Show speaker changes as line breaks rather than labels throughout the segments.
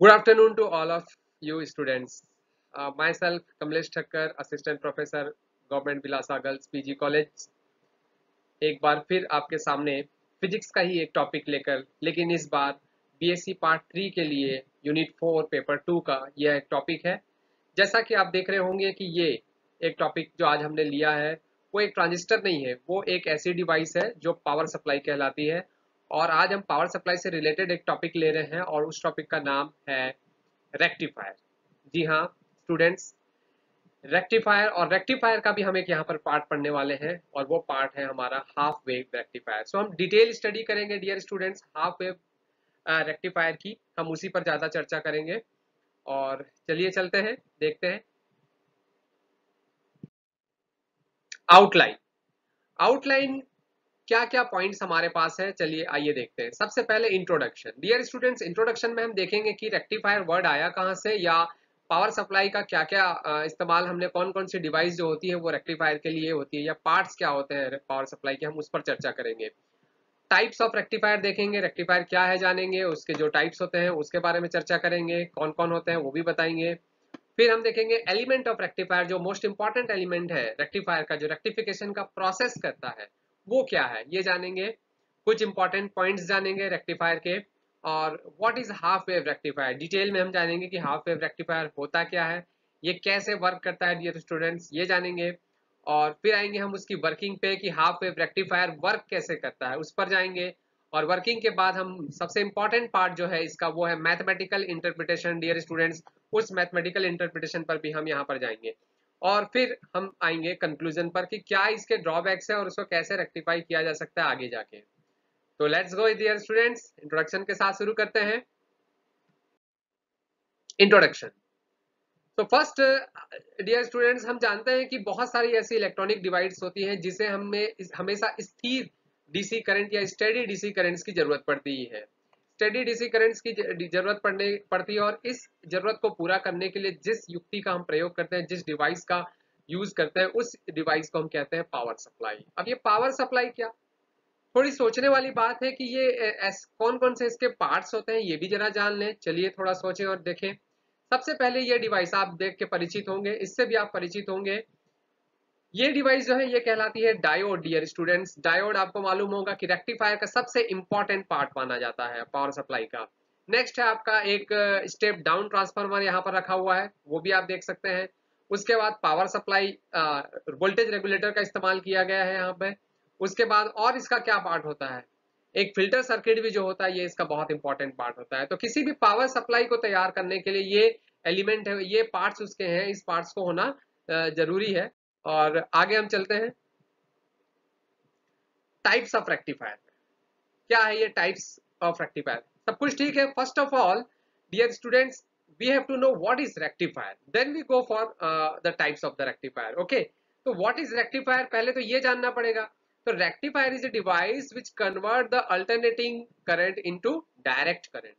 Good afternoon to all of you students. Myself Kamlesh Thakkar, Assistant Professor, Government Vilasa Girls PG College. एक बार फिर आपके सामने physics का ही एक टॉपिक लेकर, लेकिन इस बार बीएससी पार्ट 3 के लिए यूनिट 4 पेपर 2 का यह एक टॉपिक है। जैसा कि आप देख रहे होंगे कि ये एक टॉपिक जो आज हमने लिया है वो एक ट्रांजिस्टर नहीं है, वो एक ऐसी डिवाइस है जो पावर सप्लाई कहलाती है। और आज हम पावर सप्लाई से रिलेटेड एक टॉपिक ले रहे हैं और उस टॉपिक का नाम है रेक्टिफायर। जी हाँ स्टूडेंट्स, रेक्टिफायर और रेक्टिफायर का भी हम एक यहाँ पर पार्ट पढ़ने वाले हैं और वो पार्ट है हमारा हाफ वेव रेक्टिफायर। सो हम डिटेल स्टडी करेंगे dear students half wave rectifier की, हम उसी पर ज़्यादा चर्चा करेंगे। और चलिए चलते हैं, देखते हैं। आउटलाइन, आउटलाइन क्या क्या पॉइंट्स हमारे पास है, चलिए आइए देखते हैं। सबसे पहले इंट्रोडक्शन। डियर स्टूडेंट्स, इंट्रोडक्शन में हम देखेंगे कि रेक्टिफायर वर्ड आया कहाँ से, या पावर सप्लाई का क्या क्या इस्तेमाल, हमने कौन कौन सी डिवाइस जो होती है वो रेक्टिफायर के लिए होती है, या पार्ट्स क्या होते हैं पावर सप्लाई के, हम उस पर चर्चा करेंगे। टाइप्स ऑफ रेक्टिफायर देखेंगे, रेक्टिफायर क्या है जानेंगे, उसके जो टाइप्स होते हैं उसके बारे में चर्चा करेंगे, कौन कौन होते हैं वो भी बताएंगे। फिर हम देखेंगे एलिमेंट ऑफ रेक्टिफायर, जो मोस्ट इंपॉर्टेंट एलिमेंट है रेक्टिफायर का, जो रेक्टिफिकेशन का प्रोसेस करता है वो क्या है ये जानेंगे। कुछ इंपॉर्टेंट पॉइंट्स जानेंगे रेक्टिफायर के। और what is half wave rectifier, detail में हम जानेंगे कि हाफ वेव रेक्टिफायर होता क्या है, ये कैसे वर्क करता है डियर स्टूडेंट्स, ये जानेंगे। और फिर आएंगे हम उसकी वर्किंग पे कि हाफ वेव रेक्टिफायर वर्क कैसे करता है, उस पर जाएंगे। और वर्किंग के बाद हम सबसे इंपॉर्टेंट पार्ट जो है इसका वो है मैथमेटिकल इंटरप्रिटेशन डियर स्टूडेंट्स, उस मैथमेटिकल इंटरप्रिटेशन पर भी हम यहाँ पर जाएंगे। और फिर हम आएंगे कंक्लूजन पर कि क्या इसके ड्रॉबैक्स है और उसको कैसे रेक्टिफाई किया जा सकता है आगे जाके। तो let's go dear students, introduction के साथ शुरू करते हैं। इंट्रोडक्शन। तो फर्स्ट डियर स्टूडेंट्स, हम जानते हैं कि बहुत सारी ऐसी इलेक्ट्रॉनिक डिवाइस होती हैं जिसे हमें हमेशा स्थिर डीसी करंट या स्टेडी डीसी करंट्स की जरूरत पड़ती है। स्टेडी डीसी करंट्स की जरूरत पड़ती है, और इस जरूरत को पूरा करने के लिए जिस युक्ति का हम प्रयोग करते हैं, जिस डिवाइस का यूज करते हैं, उस डिवाइस को हम कहते हैं पावर सप्लाई। अब ये पावर सप्लाई क्या, थोड़ी सोचने वाली बात है कि ये कौन कौन से इसके पार्ट्स होते हैं ये भी जरा जान लें। चलिए थोड़ा सोचें और देखें। सबसे पहले ये डिवाइस आप देख के परिचित होंगे, इससे भी आप परिचित होंगे। ये डिवाइस जो है ये कहलाती है डायोड डियर स्टूडेंट्स। डायोड आपको मालूम होगा कि रेक्टिफायर का सबसे इंपॉर्टेंट पार्ट माना जाता है पावर सप्लाई का। नेक्स्ट है आपका एक स्टेप डाउन ट्रांसफार्मर यहाँ पर रखा हुआ है, वो भी आप देख सकते हैं। उसके बाद पावर सप्लाई वोल्टेज रेगुलेटर का इस्तेमाल किया गया है यहाँ पे। उसके बाद और इसका क्या पार्ट होता है, एक फिल्टर सर्किट भी जो होता है ये इसका बहुत इंपॉर्टेंट पार्ट होता है। तो किसी भी पावर सप्लाई को तैयार करने के लिए ये एलिमेंट है, ये पार्ट्स उसके हैं, इस पार्ट्स को होना जरूरी है। और आगे हम चलते हैं। टाइप्स ऑफ रेक्टिफायर, क्या है ये टाइप्स ऑफ रेक्टिफायर, सब कुछ ठीक है। First of all dear students, we have to know what is rectifier, then we go for the types of the rectifier. Okay, तो व्हाट इज रेक्टिफायर पहले तो ये जानना पड़ेगा। तो rectifier is a device which convert the alternating current into direct current.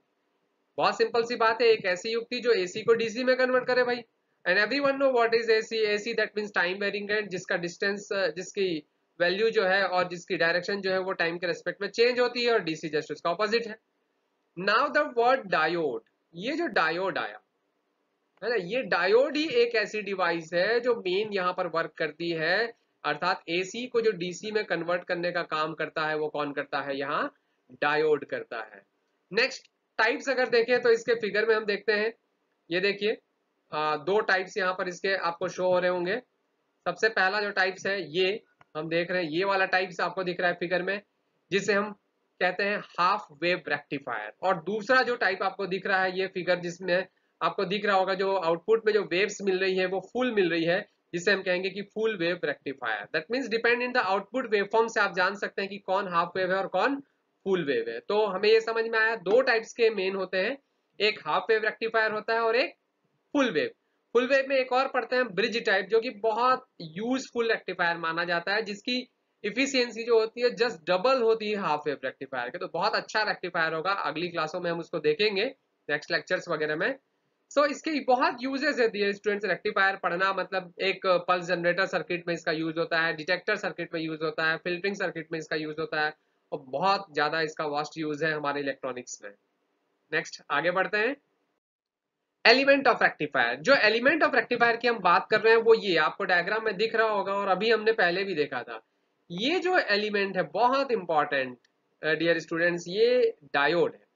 बहुत simple सी बात है, एक ऐसी युक्ति जो एसी को डीसी में कन्वर्ट करे भाई। And everyone know what is AC, AC that means time varying current, जिसका डिस्टेंस, जिसकी वैल्यू जो है और जिसकी डायरेक्शन जो है वो टाइम के रेस्पेक्ट में चेंज होती है, और डीसी जस्ट उसका ऑपोजिट है। नाउ द वर्ड डायोड, ये जो डायोड आया है ना, ये डायोड ही एक ऐसी डिवाइस है जो मेन यहाँ पर वर्क करती है, अर्थात एसी को जो डीसी में कन्वर्ट करने का काम करता है वो कौन करता है, यहाँ डायोड करता है। नेक्स्ट टाइप्स अगर देखें तो इसके फिगर में हम देखते हैं, ये देखिए दो टाइप्स यहाँ पर इसके आपको शो हो रहे होंगे। सबसे पहला जो टाइप्स है ये हम देख रहे हैं, ये वाला टाइप्स आपको दिख रहा है फिगर में, जिसे हम कहते हैं हाफ वेव रेक्टिफायर। और दूसरा जो टाइप आपको दिख रहा है ये फिगर, जिसमें आपको दिख रहा होगा जो आउटपुट में जो वेव्स मिल रही है वो फुल मिल रही है, जिसे हम कहेंगे कि full wave rectifier. That means depend in the output waveform से आप जान सकते हैं कि कौन हाफ वेव है और कौन फुल वेव है। तो हमें ये समझ में आया दो टाइप्स के मेन होते हैं, एक हाफ वेव रेक्टिफायर होता है और एक फुल वेव। फुल वेव में एक और पढ़ते हैं ब्रिज टाइप, जो कि बहुत यूजफुल रेक्टिफायर माना जाता है, जिसकी इफिशियंसी जो होती है जस्ट डबल होती है हाफ वेव रेक्टिफायर के। तो बहुत अच्छा रेक्टिफायर होगा, अगली क्लासों में हम उसको देखेंगे नेक्स्ट लेक्चर्स वगैरह में। सो इसके बहुत यूजेस है दिए स्टूडेंट्स, रेक्टिफायर पढ़ना मतलब एक पल्स जनरेटर सर्किट में इसका यूज होता है, डिटेक्टर सर्किट में यूज होता है, फिल्टरिंग सर्किट में इसका यूज होता है, और बहुत ज्यादा इसका वास्ट यूज है हमारे इलेक्ट्रॉनिक्स में। नेक्स्ट आगे बढ़ते हैं। एलिमेंट ऑफ रेक्टिफायर, जो एलिमेंट ऑफ रेक्टिफायर की हम बात कर रहे हैं वो ये आपको डायग्राम में दिख रहा होगा और अभी हमने पहले भी देखा था। ये जो एलिमेंट है बहुत इंपॉर्टेंट डियर स्टूडेंट्स, ये डायोड है।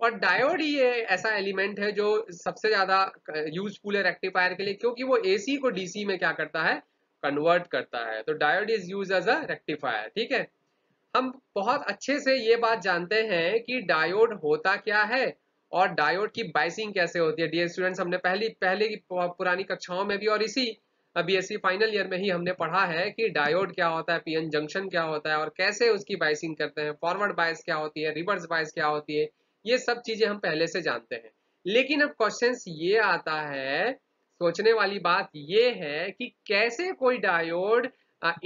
और डायोड ही ये ऐसा एलिमेंट है जो सबसे ज्यादा यूजफुल है रेक्टिफायर के लिए, क्योंकि वो एसी को डीसी में क्या करता है, कन्वर्ट करता है। तो diode is use as a rectifier. ठीक है, हम बहुत अच्छे से ये बात जानते हैं कि डायोड होता क्या है और डायोड की बाइसिंग कैसे होती है। डियर स्टूडेंट्स, हमने पहले की पुरानी कक्षाओं में भी और इसी बीएससी फाइनल ईयर में ही हमने पढ़ा है कि डायोड क्या होता है, पीएन जंक्शन क्या होता है और कैसे उसकी बाइसिंग करते हैं, फॉरवर्ड बायस क्या होती है, रिवर्स बायस क्या होती है, ये सब चीजें हम पहले से जानते हैं। लेकिन अब क्वेश्चन ये आता है, सोचने वाली बात ये है कि कैसे कोई डायोड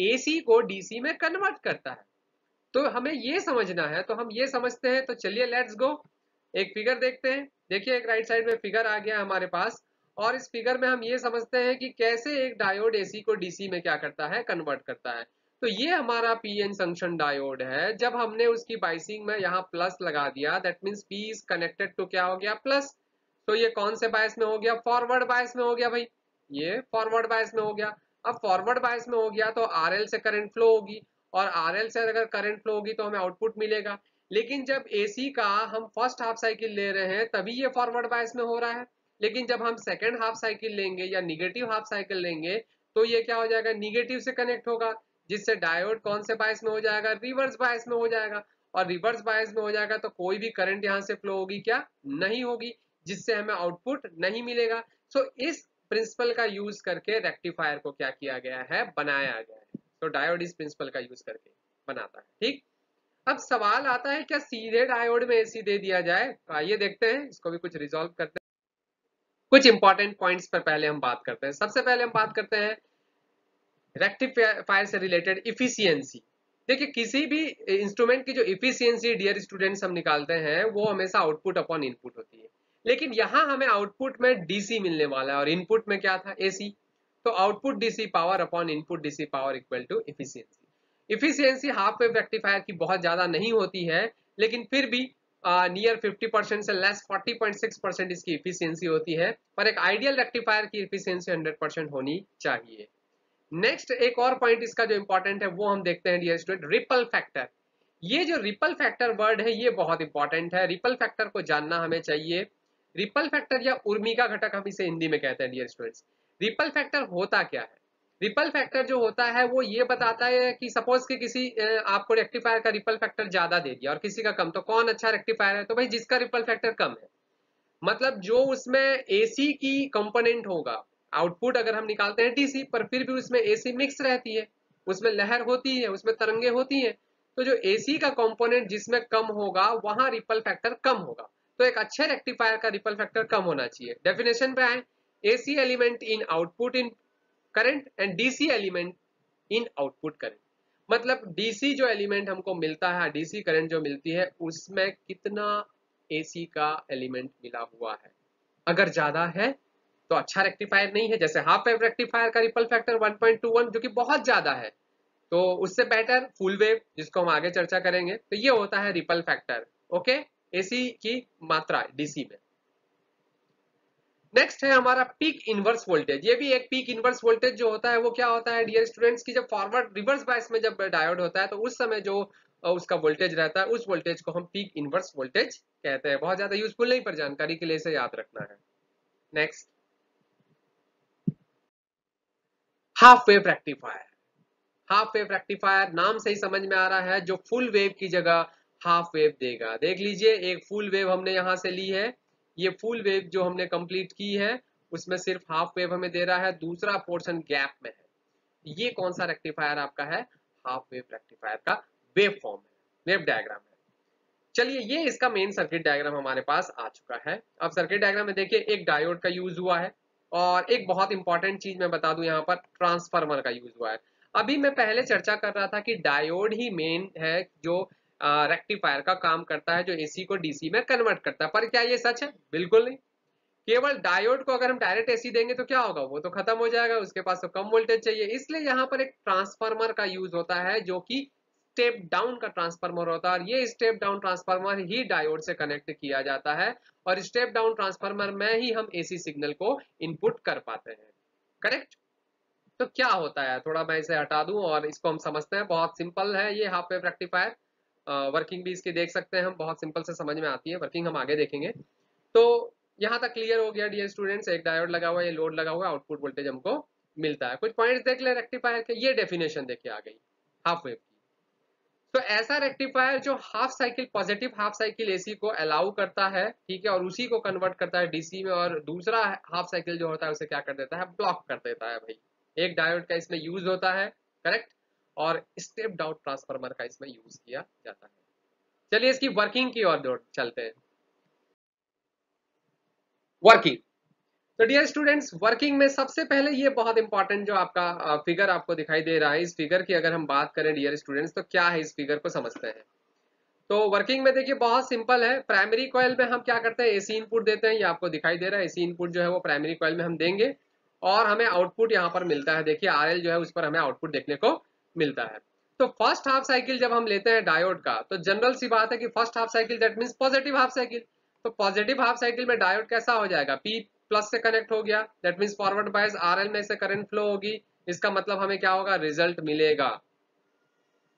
एसी को डीसी में कन्वर्ट करता है। तो हमें ये समझना है, तो हम ये समझते हैं। तो चलिए लेट्स गो, एक फिगर देखते हैं। देखिए एक राइट साइड में फिगर आ गया हमारे पास, और इस फिगर में हम ये समझते हैं कि कैसे एक डायोड एसी को डीसी में क्या करता है, कन्वर्ट करता है। तो ये हमारा पीएन जंक्शन डायोड है। जब हमने उसकी बाइसिंग में यहाँ प्लस लगा दिया, that means P is connected to क्या हो गया, प्लस। तो ये कौन से बायस में हो गया, फॉरवर्ड बायस में हो गया भाई, ये फॉरवर्ड बायस में हो गया। अब फॉरवर्ड बायस में हो गया तो आरएल से करंट फ्लो होगी, और आरएल से अगर करंट फ्लो होगी तो हमें आउटपुट मिलेगा। लेकिन जब एसी का हम फर्स्ट हाफ साइकिल ले रहे हैं तभी ये फॉरवर्ड बायस में हो रहा है। लेकिन जब हम सेकेंड हाफ साइकिल लेंगे या निगेटिव हाफ साइकिल लेंगे तो ये क्या हो जाएगा, निगेटिव से कनेक्ट होगा, जिससे डायोड कौन से बायस में हो जाएगा, रिवर्स बायस में हो जाएगा। और रिवर्स बायस में हो जाएगा तो कोई भी करंट यहाँ से फ्लो होगी क्या, नहीं होगी, जिससे हमें आउटपुट नहीं मिलेगा। सो इस प्रिंसिपल का यूज करके रेक्टिफायर को क्या किया गया है, बनाया गया है। तो डायोड इस प्रिंसिपल का यूज करके बनाता है। ठीक, अब सवाल आता है क्या सीधे डायोड में एसी दे दिया जाए। तो आइए देखते हैं, इसको भी कुछ रिजॉल्व करते हैं। कुछ इंपॉर्टेंट पॉइंट्स पर पहले हम बात करते हैं। सबसे पहले हम बात करते हैं रेक्टिफायर से रिलेटेड इफिशियंसी। देखिए किसी भी इंस्ट्रूमेंट की जो इफिशियंसी डियर स्टूडेंट्स हम निकालते हैं वो हमेशा आउटपुट अपॉन इनपुट होती है। लेकिन यहाँ हमें आउटपुट में डीसी मिलने वाला है और इनपुट में क्या था, एसी। तो output DC power upon input DC power equal to efficiency. Efficiency half wave rectifier की बहुत ज्यादा नहीं होती है, लेकिन फिर भी नियर 50% से लेस 40.6% इसकी इफिशियंसी होती है। पर एक आइडियल रेक्टिफायर की इफिशियंसी 100% होनी चाहिए। नेक्स्ट एक और पॉइंट इसका जो इंपॉर्टेंट है वो हम देखते हैं डियर स्टूडेंट, रिपल फैक्टर। ये जो रिपल फैक्टर वर्ड है ये बहुत इंपॉर्टेंट है, रिपल फैक्टर को जानना हमें चाहिए। रिपल फैक्टर या उर्मी का घटक हम इसे हिंदी में कहते हैं डियर स्टूडेंट्स। रिपल फैक्टर होता क्या है, रिपल फैक्टर जो होता है वो ये बताता है कि सपोज कि किसी आपको रेक्टिफायर का रिपल फैक्टर ज्यादा दे दिया और किसी का कम, तो कौन अच्छा रेक्टिफायर है, तो भाई जिसका रिपल फैक्टर कम है। मतलब जो उसमें एसी की कंपोनेंट होगा, आउटपुट अगर हम निकालते हैं डीसी पर फिर भी उसमें एसी मिक्स रहती है, उसमें लहर होती है, उसमें तरंगे होती हैं। तो जो एसी का कंपोनेंट जिसमें कम होगा वहां रिपल फैक्टर कम होगा। तो एक अच्छे रेक्टिफायर का रिपल फैक्टर कम होना चाहिए। डेफिनेशन पे आए, AC element in output in current and DC element in output current. मतलब डीसी जो एलिमेंट हमको मिलता है, डीसी करंट जो मिलती है उसमें कितना एसी का एलिमेंट मिला हुआ है। अगर ज्यादा है तो अच्छा रेक्टिफायर नहीं है। जैसे हाफ वेव रेक्टिफायर का रिपल फैक्टर 1.21 जो कि बहुत ज्यादा है, तो उससे बेटर फुल वेव जिसको हम आगे चर्चा करेंगे। तो ये होता है रिपल फैक्टर, ओके, एसी की मात्रा डीसी में। नेक्स्ट है हमारा पीक इनवर्स वोल्टेज। ये भी एक पीक इनवर्स वोल्टेज जो होता है वो क्या होता है डियर स्टूडेंट्स की, जब फॉरवर्ड रिवर्स बायस में जब डायोड होता है तो उस समय जो उसका वोल्टेज रहता है उस वोल्टेज को हम पीक इनवर्स वोल्टेज कहते हैं। बहुत ज्यादा यूजफुल नहीं पर जानकारी के लिए इसे याद रखना है। Next, half wave rectifier. Half wave rectifier नाम से ही समझ में आ रहा है, जो फुल वेव की जगह हाफ वेव देगा। देख लीजिए एक फुल वेव हमने यहां से ली है, ये फुल वेव जो हमने कंप्लीट की है उसमें सिर्फ हाफ वेव हमें दे रहा है, दूसरा पोर्शन गैप में है। ये कौन सा रेक्टिफायर आपका है, हाफ वेव रेक्टिफायर का वेव फॉर्म है, वेव डायग्राम है। चलिए ये इसका मेन सर्किट डायग्राम हमारे पास आ चुका है। अब सर्किट डायग्राम में देखिए एक डायोड का यूज हुआ है, और एक बहुत इंपॉर्टेंट चीज मैं बता दूं यहाँ पर, ट्रांसफार्मर का यूज हुआ है। अभी मैं पहले चर्चा कर रहा था कि डायोड ही मेन है जो रेक्टिफायर का काम करता है, जो एसी को डीसी में कन्वर्ट करता है। पर क्या ये सच है, बिल्कुल नहीं। केवल डायोड को अगर हम डायरेक्ट एसी देंगे तो क्या होगा, वो तो खत्म हो जाएगा, उसके पास तो कम वोल्टेज चाहिए। इसलिए यहाँ पर एक ट्रांसफार्मर का यूज होता है जो कि स्टेप डाउन का ट्रांसफार्मर होता है और ये स्टेप डाउन ट्रांसफार्मर ही डायोड से कनेक्ट किया जाता है और स्टेप डाउन ट्रांसफार्मर में ही हम एसी सिग्नल को इनपुट कर पाते हैं। करेक्ट। तो क्या होता है, थोड़ा मैं इसे हटा दूं और इसको हम समझते हैं। बहुत सिंपल है ये हाफ वेव रेक्टिफायर। वर्किंग भी इसकी देख सकते हैं हम, बहुत सिंपल से समझ में आती है, वर्किंग हम आगे देखेंगे। तो यहाँ तक क्लियर हो गया डियर स्टूडेंट्स, एक डायोड लगा हुआ है, ये लोड लगा हुआ है, आउटपुट वोल्टेज हमको मिलता है। कुछ पॉइंट्स देख ले रेक्टिफायर के, ये डेफिनेशन देखिए आ गई हाफ वेव की। तो ऐसा रेक्टिफायर जो half cycle, positive half cycle AC को अलाउ करता है, ठीक है, और उसी को कन्वर्ट करता है डीसी में, और दूसरा हाफ साइकिल जो होता है उसे क्या कर देता है, ब्लॉक कर देता है भाई। एक डायोड का इसमें यूज होता है, करेक्ट, और स्टेप डाउन ट्रांसफार्मर का इसमें यूज किया जाता है। चलिए इसकी वर्किंग की ओर चलते हैं। वर्किंग, तो डियर स्टूडेंट्स वर्किंग में सबसे पहले ये बहुत इंपॉर्टेंट जो आपका फिगर आपको दिखाई दे रहा है, इस फिगर की अगर हम बात करें डियर स्टूडेंट्स तो क्या है, इस फिगर को समझते हैं। तो वर्किंग में देखिए बहुत सिंपल है। प्राइमरी कॉइल में हम क्या करते हैं, एसी इनपुट देते हैं, ये आपको दिखाई दे रहा है, एसी इनपुट जो है वो प्राइमरी कॉइल में हम देंगे और हमें आउटपुट यहाँ पर मिलता है। देखिए आरएल जो है उस पर हमें आउटपुट देखने को मिलता है। तो फर्स्ट हाफ साइकिल जब हम लेते हैं डायोड का, तो जनरल सी बात है कि first half cycle that means positive half cycle. तो पॉजिटिव हाफ साइकिल में डायोड कैसा हो जाएगा, पी प्लस से कनेक्ट हो गया, that means forward bias RL में से करंट फ्लो होगी, इसका मतलब हमें क्या होगा, रिजल्ट मिलेगा।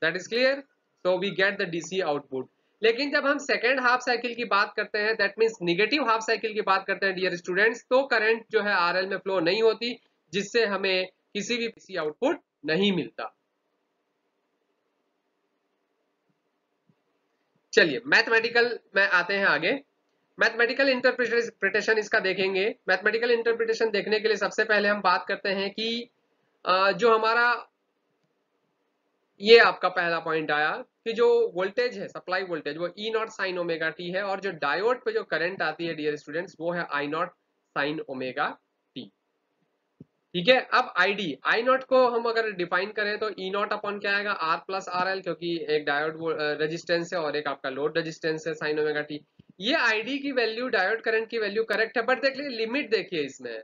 That is clear. So we get the DC output. लेकिन जब हम सेकेंड हाफ साइकिल की बात करते हैं, that means negative half cycle की बात करते हैं डियर स्टूडेंट्स, तो करंट जो है आरएल में फ्लो नहीं होती, जिससे हमें किसी भी डीसी आउटपुट नहीं मिलता। चलिए मैथमेटिकल में आते हैं आगे। मैथमेटिकल इंटरप्रिटेशन इसका देखेंगे। मैथमेटिकल इंटरप्रिटेशन देखने के लिए सबसे पहले हम बात करते हैं कि जो हमारा ये आपका पहला पॉइंट आया कि जो वोल्टेज है, सप्लाई वोल्टेज, वो E not sine omega T है, और जो डायोड पे जो करंट आती है डियर स्टूडेंट्स वो है I naught sine omega T. ठीक है। अब आई नॉट को हम अगर डिफाइन करें तो ई नॉट अपॉन क्या आएगा, आर प्लस आर एल, क्योंकि एक डायोड रेजिस्टेंस है और एक आपका लोड रेजिस्टेंस है साइन ओमेगा टी। ये आईडी की वैल्यू, डायोड करंट की वैल्यू करेक्ट है, बट देखिए लिमिट देखिए इसमें,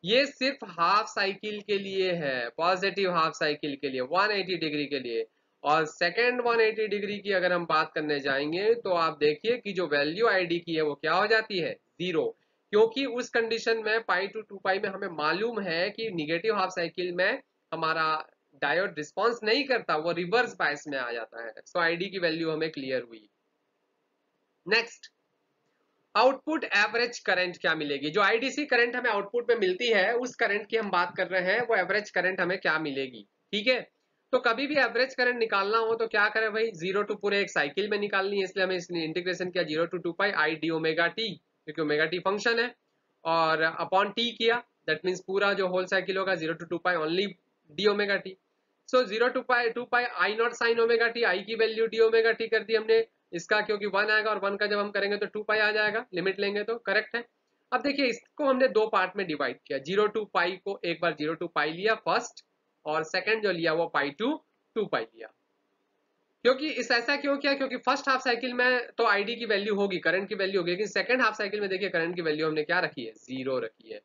ये सिर्फ हाफ साइकिल के लिए है, पॉजिटिव हाफ साइकिल के लिए 180 डिग्री के लिए। और सेकेंड 180 डिग्री की अगर हम बात करने जाएंगे तो आप देखिए कि जो वैल्यू आईडी की है वो क्या हो जाती है, जीरो। क्योंकि उस कंडीशन में पाई टू 2 पाई में हमें मालूम है कि निगेटिव हाफ साइकिल में हमारा डायोड रिस्पॉन्स नहीं करता, वो रिवर्स बायस में आ जाता है। सो आईडी की वैल्यू हमें क्लियर हुई। नेक्स्ट, आउटपुट एवरेज करंट क्या मिलेगी, जो आईडीसी करंट हमें आउटपुट में मिलती है उस करंट की हम बात कर रहे हैं, वो एवरेज करंट हमें क्या मिलेगी। ठीक है। तो कभी भी एवरेज करंट निकालना हो तो क्या करें भाई, जीरो टू पूरे एक साइकिल में निकालनी है, इसलिए हमें इसने इंटीग्रेशन किया zero to 2 pi I D omega T, क्योंकि ओमेगा टी फंक्शन है, और अपॉन टी किया, दैट मीन्स पूरा जो होल साइकिल होगा zero to 2 pi only D omega T. So zero to pi I naught sine omega T, I की value D omega T कर दी हमने, इसका क्योंकि वन आएगा और वन का जब हम करेंगे तो 2 पाई आ जाएगा, लिमिट लेंगे तो करेक्ट है। अब देखिए इसको हमने दो पार्ट में डिवाइड किया, जीरो टू पाई को एक बार जीरो टू पाई लिया फर्स्ट, और सेकंड जो लिया वो पाई टू 2 पाई लिया। क्योंकि इस ऐसा क्यों किया, क्योंकि फर्स्ट हाफ साइकिल में तो आईडी की वैल्यू होगी, करंट की वैल्यू होगी, लेकिन सेकंड हाफ साइकिल में देखिए करंट की वैल्यू हमने क्या रखी है, जीरो रखी है।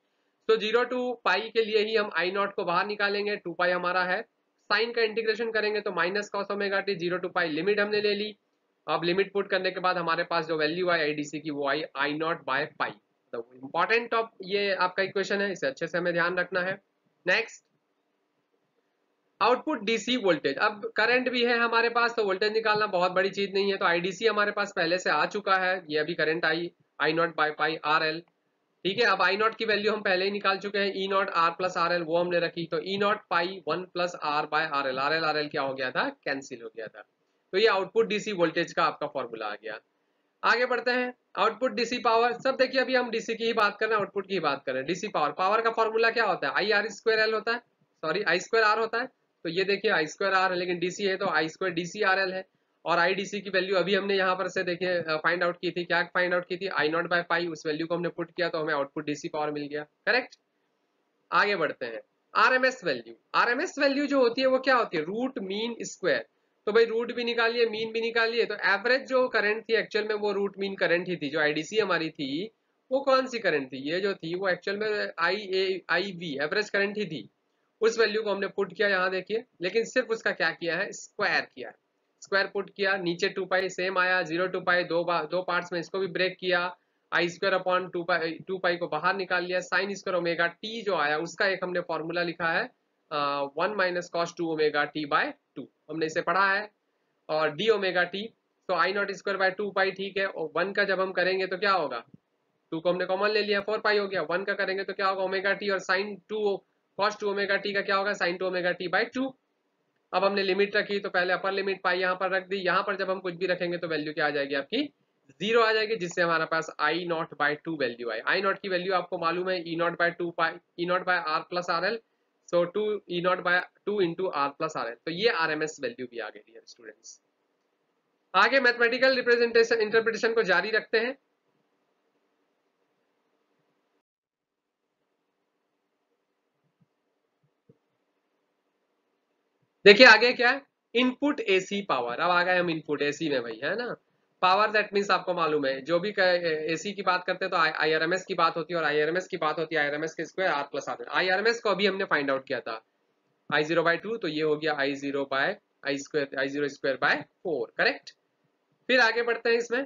तो जीरो टू पाई के लिए ही हम आई नॉट को बाहर निकालेंगे, 2 पाई हमारा है, साइन का इंटीग्रेशन करेंगे तो minus cos omega t, zero to pi limit हमने ले ली। अब लिमिट पुट करने के बाद हमारे पास जो वैल्यू आई आईडीसी की वो आई आई नॉट बाय पाई। तो इंपॉर्टेंट ऑफ ये आपका इक्वेशन है, इसे अच्छे से हमें ध्यान रखना है। Next, output DC voltage. अब करंट भी है हमारे पास तो वोल्टेज निकालना बहुत बड़ी चीज नहीं है, तो आईडीसी हमारे पास पहले से आ चुका है, ये अभी current I I naught by pi R L. ठीक है। अब आई नॉट की वैल्यू हम पहले ही निकाल चुके हैं, E naught R plus R L वो हमने रखी, तो E naught pi 1 plus R by R L, R L क्या हो गया था, कैंसिल हो गया था। तो ये आउटपुट डीसी वोल्टेज का आपका फॉर्मूला आ गया। आगे बढ़ते हैं, आउटपुट डीसी पावर। सब देखिए अभी हम डीसी की ही बात कर रहे हैं, आउटपुट की ही बात कर रहे हैं। डीसी पावर, पावर का फॉर्मूला क्या होता है, आई आर स्क्वायर एल होता है, सॉरी आई स्क्वायर आर होता है। तो ये देखिए आई स्क्वायर आर है, लेकिन डीसी है तो आई स्क्वायर डीसी आर एल है। और आई डीसी की वैल्यू अभी हमने यहाँ पर से देखिए फाइंड आउट की थी, क्या फाइंड आउट की थी, आई नॉट बाय पाई, उस वैल्यू को हमने पुट किया तो हमें आउटपुट डीसी पावर मिल गया। करेक्ट। आगे बढ़ते हैं, आरएमएस वैल्यू। आरएमएस वैल्यू जो होती है वो क्या होती है, रूट मीन स्क्वायर। तो भाई रूट भी निकालिए, मीन भी निकालिए, तो एवरेज जो करंट थी एक्चुअल में वो रूट मीन करंट ही थी। जो आईडीसी हमारी थी वो कौन सी करंट थी, ये जो थी वो एक्चुअल में आई वी एवरेज करंट ही थी। उस वैल्यू को हमने पुट किया यहाँ देखिए, लेकिन सिर्फ उसका क्या किया है, स्क्वायर किया है। स्क्वायर पुट किया, नीचे 2 पाई सेम आया, 0 टू पाई दो पार्ट्स में इसको भी ब्रेक किया, आई स्क्वायर अपॉन 2 पाई को बाहर निकाल लिया, साइन स्क्वायर ओमेगा टी जो आया उसका एक हमने फॉर्मूला लिखा है 1 minus cos 2 omega t by 2, हमने इसे पढ़ा है। और डी ओमेगा टी, तो आई नॉट स्क्वायर बाय 2 पाई, ठीक है। और 1 का जब हम करेंगे तो क्या होगा, 2 को हमने कॉमन ले लिया, 4 पाई हो गया। 1 का करेंगे तो क्या होगा, ओमेगा टी, और साइन 2 कॉस 2 ओमेगा टी का क्या होगा, साइन 2 ओमेगा टी बाय 2। अब हमने लिमिट रखी तो पहले अपर लिमिट पाई यहाँ पर रख दी, यहाँ पर जब हम कुछ भी रखेंगे तो वैल्यू क्या आ जाएगी आपकी, 0 आ जाएगी, जिससे हमारे पास I naught by 2 value I. I naught की वैल्यू आपको मालूम है E naught by 2 pi E naught by R plus R L, so 2 E naught by 2 into R plus R L, तो ये आर एम एस वैल्यू भी आ गई dear students. आगे मैथमेटिकल रिप्रेजेंटेशन इंटरप्रिटेशन को जारी रखते हैं। देखिए आगे क्या है, इनपुट एसी पावर। अब आ गए हम इनपुट एसी में भाई, है ना। पावर दैट मीन्स आपको मालूम है, जो भी एसी की बात करते हैं तो आईआरएमएस की बात होती है, और आईआरएमएस की बात होती है आईआरएमएस के square R plus R. IRMS को अभी हमने फाइंड आउट किया था आई 0/2, तो ये हो गया I 0 by I square, I 0 square by 4, correct. फिर आगे बढ़ते हैं इसमें,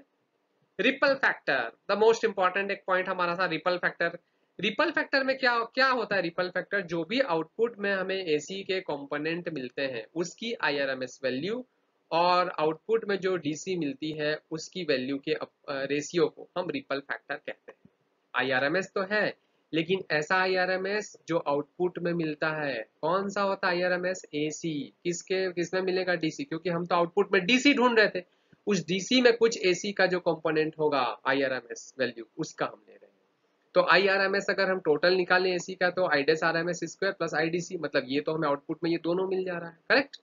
ripple factor, the most important एक पॉइंट हमारा था रिपल फैक्टर। रिपल फैक्टर में क्या क्या होता है, रिपल फैक्टर जो भी आउटपुट में हमें एसी के कंपोनेंट मिलते हैं उसकी आईआरएमएस वैल्यू, और आउटपुट में जो डीसी मिलती है उसकी वैल्यू के रेशियो को हम रिपल फैक्टर कहते हैं। आईआरएमएस तो है, लेकिन ऐसा आईआरएमएस जो आउटपुट में मिलता है, कौन सा होता है आईआरएमएस, एसी। किसमें मिलेगा, डीसी, क्योंकि हम तो आउटपुट में डीसी ढूंढ रहे थे, उस डीसी में कुछ एसी का जो कंपोनेंट होगा आईआरएमएस वैल्यू उसका हम ले रहे हैं। तो आईआरएमएस अगर हम टोटल निकालें एसी का तो आई डेस आरएमएस स्क्वायर प्लस आईडीसी, मतलब ये तो हमें आउटपुट में ये दोनों मिल जा रहा है, करेक्ट।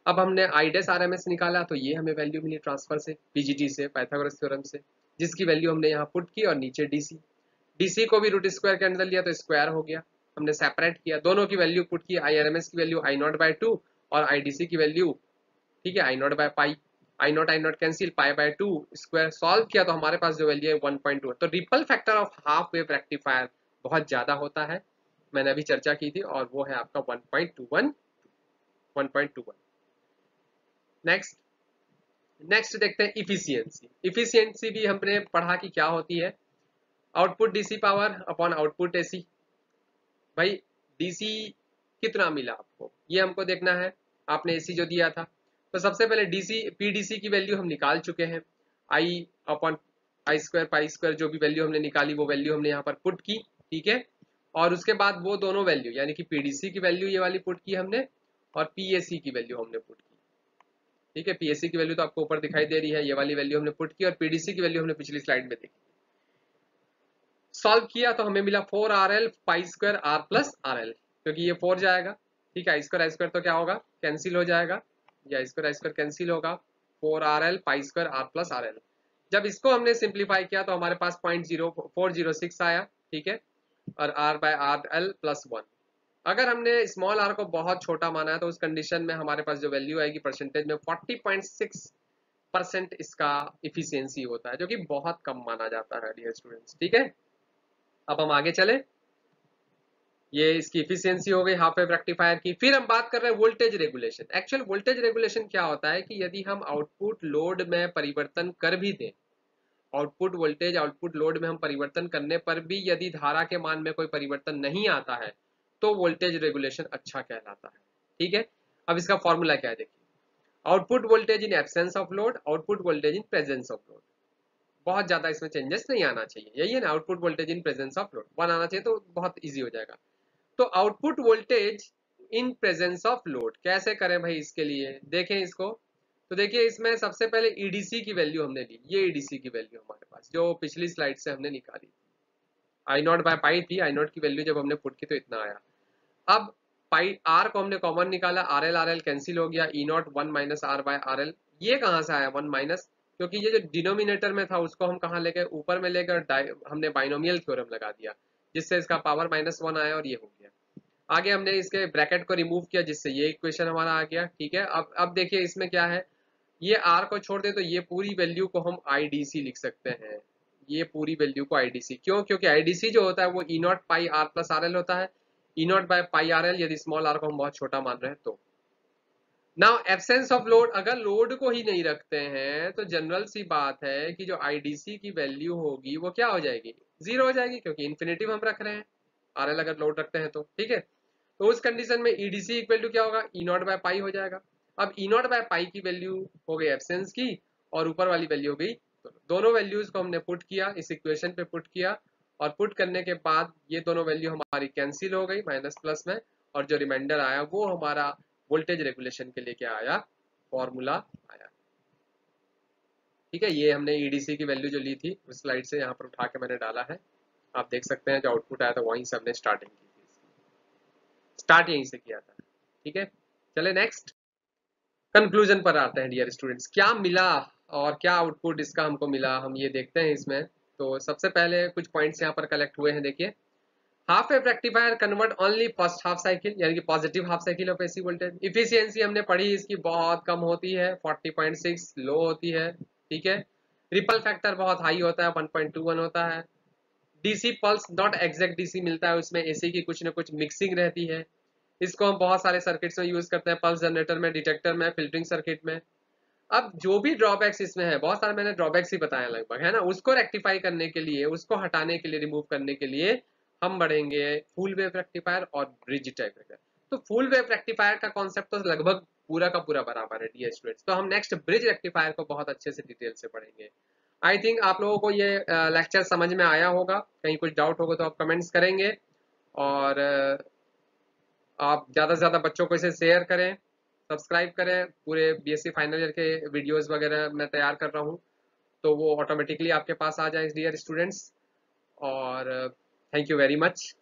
अब हमने आई डेस आरएमएस निकाला तो ये हमें वैल्यू मिली ट्रांसफर से, पीजीटी से, पाइथागोरस थ्योरम से, जिसकी वैल्यू हमने यहाँ पुट की, और नीचे डीसी, डीसी को भी रूट स्क्वायर के अंदर लिया तो स्क्वायर हो गया, हमने सेपरेट किया, दोनों की वैल्यू पुट की, आईआरएमएस की वैल्यू आई नॉट बाय 2 और आईडीसी की वैल्यू, ठीक है, I naught by pi, I naught cancel, pi by 2 square, solve किया तो हमारे पास जो वैल्यू है 1.2 है। तो ripple factor of half wave rectifier बहुत ज्यादा होता है, मैंने अभी चर्चा की थी, और वो है आपका 1.21। नेक्स्ट नेक्स्ट देखते हैं इफिशियंसी। इफिशियंसी भी हमने पढ़ा कि क्या होती है, output DC power upon output AC. भाई डीसी कितना मिला आपको ये हमको देखना है, आपने एसी जो दिया था, तो सबसे पहले डीसी पीडीसी की वैल्यू हम निकाल चुके हैं, I upon I square pi square, जो भी वैल्यू हमने निकाली वो वैल्यू हमने यहाँ पर पुट की, ठीक है। और उसके बाद वो दोनों वैल्यू यानी कि पीडीसी की वैल्यू ये वाली पुट की हमने, और पीएसी की वैल्यू हमने पुट की, ठीक है। पीएसी की वैल्यू तो आपको ऊपर दिखाई दे रही है, ये वाली वैल्यू हमने पुट की, और पीडीसी की वैल्यू हमने पिछली स्लाइड में देखी। सॉल्व किया तो हमें मिला 4RL pi square R plus R L, क्योंकि ये 4 जाएगा, ठीक है, आई स्क्वायर तो क्या होगा, कैंसिल हो जाएगा, या आई स्क्वायर कैंसिल होगा, 4RL pi square R plus R L. जब इसको हमने सिंप्लीफाई किया तो हमारे पास 0.0406 आया, ठीक है, और R by R L plus 1। अगर हमने स्मॉल आर को बहुत छोटा माना है तो उस कंडीशन में हमारे पास जो वैल्यू आएगी परसेंटेज में 40.6% इसका इफिशियंसी होता है, जो कि बहुत कम माना जाता है डियर स्टूडेंट्स, ठीक है। अब हम आगे चले, ये इसकी इफिशियंसी हो गई हाफ वेव रेक्टिफायर की। फिर हम बात कर रहे हैं voltage regulation. Actual voltage regulation क्या होता है कि यदि हम आउटपुट लोड में परिवर्तन कर भी दें, आउटपुट वोल्टेज आउटपुट लोड में हम परिवर्तन करने पर भी यदि धारा के मान में कोई परिवर्तन नहीं आता है तो वोल्टेज रेगुलेशन अच्छा कहलाता है, ठीक है। अब इसका फॉर्मूला क्या है देखिए, output voltage in absence of load, output voltage in presence of load. बहुत ज्यादा इसमें चेंजेस नहीं आना चाहिए, यही है ना, output voltage in presence of load 1 आना चाहिए तो बहुत इजी हो जाएगा। तो output voltage in presence of load कैसे करें भाई, इसके लिए देखें इसको। तो देखिए इसमें सबसे पहले ईडीसी की वैल्यू हमने ली, ये ईडीसी की वैल्यू हमारे पास जो पिछली स्लाइड से हमने निकाली, आई नॉट बाय पाई थी, आई नॉट की वैल्यू जब हमने पुट की तो इतना आया। अब पाई आर को हमने कॉमन निकाला, आर एल कैंसिल हो गया, E naught 1 minus R by R L. ये कहाँ से आया 1 माइनस, क्योंकि ये जो डिनोमिनेटर में था उसको हम कहाँ ले गए, ऊपर में ले गए, हमने बाइनोमियल थ्योरम लगा दिया, जिससे इसका पावर -1 आया और ये हो गया। आगे हमने इसके ब्रैकेट को रिमूव किया, जिससे ये इक्वेशन हमारा आ गया, ठीक है। अब देखिए इसमें क्या है, ये आर को छोड़ दे तो ये पूरी वैल्यू को हम आईडीसी लिख सकते हैं, ये पूरी वैल्यू को आईडीसी, क्यों, क्योंकि आईडीसी जो होता है वो E naught pi R plus R L होता है, E naught by pi R L, यदि स्मॉल आर को हम बहुत छोटा मान रहे हैं तो। नाउ एब्सेंस ऑफ लोड, अगर लोड को ही नहीं रखते हैं तो जनरल सी बात है कि जो आईडीसी की वैल्यू होगी वो क्या हो जाएगी, जीरो हो जाएगी, क्योंकि इन्फिनेटिव हम रख रहे हैं आरएल अगर लोड रखते हैं तो, ठीक है। तो उस कंडीशन में ईडीसी इक्वल टू क्या होगा, ई नॉट बाय पाई हो जाएगा। अब ई नॉट बाय पाई की वैल्यू हो गई एब्सेंस की, और ऊपर वाली वैल्यू हो गई, तो दोनों वैल्यूज को हमने पुट किया, इस इक्वेशन पे पुट किया, और पुट करने के बाद ये दोनों वैल्यू हमारी कैंसिल हो गई माइनस प्लस में, और जो रिमाइंडर आया वो हमारा वोल्टेज रेगुलेशन के लिए क्या आया, फॉर्मूला आया। ठीक है, ये हमने ईडीसी की वैल्यू जो ली थी उस स्लाइड से यहाँ पर उठा के मैंने डाला है, आप देख सकते हैं जो आउटपुट आया था वहीं से हमने स्टार्टिंग की थी, स्टार्ट यहीं से किया था। ठीक है, चले नेक्स्ट कंक्लूजन पर आते हैं डियर स्टूडेंट्स, क्या मिला और क्या आउटपुट इसका हमको मिला, हम ये देखते हैं इसमें। तो सबसे पहले कुछ पॉइंट्स यहाँ पर कलेक्ट हुए हैं, देखिए। Half wave rectifier convert only first half cycle, यानी कि positive half cycle of AC voltage. Efficiency हमने पढ़ी इसकी बहुत कम होती है, 40.6 लो होती है, ठीक है। रिपल फैक्टर बहुत हाई होता है, 1.21 होता है। DC pulse not exact DC मिलता है, उसमें एसी की कुछ ना कुछ मिक्सिंग रहती है। इसको हम बहुत सारे सर्किट्स में यूज करते हैं, पल्स जनरेटर में, डिटेक्टर में, फिल्टरिंग सर्किट में। अब जो भी ड्रॉबैक्स इसमें है, बहुत सारे मैंने ड्रॉबैक्स ही बताया लगभग, है ना, उसको रेक्टिफाई करने के लिए, उसको हटाने के लिए, रिमूव करने के लिए हम बढ़ेंगे फुल वेव रेक्टिफायर और ब्रिज टाइप रेक्टिफायर। तो फुल वेव रेक्टिफायर का कॉन्सेप्ट तो लगभग पूरा का पूरा बराबर है डियर स्टूडेंट्स, तो हम नेक्स्ट ब्रिज रेक्टिफायर को बहुत अच्छे से डिटेल से पढ़ेंगे। आई थिंक आप लोगों को ये लेक्चर समझ में आया होगा, कहीं कुछ डाउट होगा तो आप कमेंट्स करेंगे, और आप ज़्यादा से ज़्यादा बच्चों को इसे शेयर करें, सब्सक्राइब करें। पूरे बीएससी फाइनल ईयर के वीडियोस वगैरह मैं तैयार कर रहा हूँ, तो वो ऑटोमेटिकली आपके पास आ जाए डियर स्टूडेंट्स। और थैंक यू वेरी मच।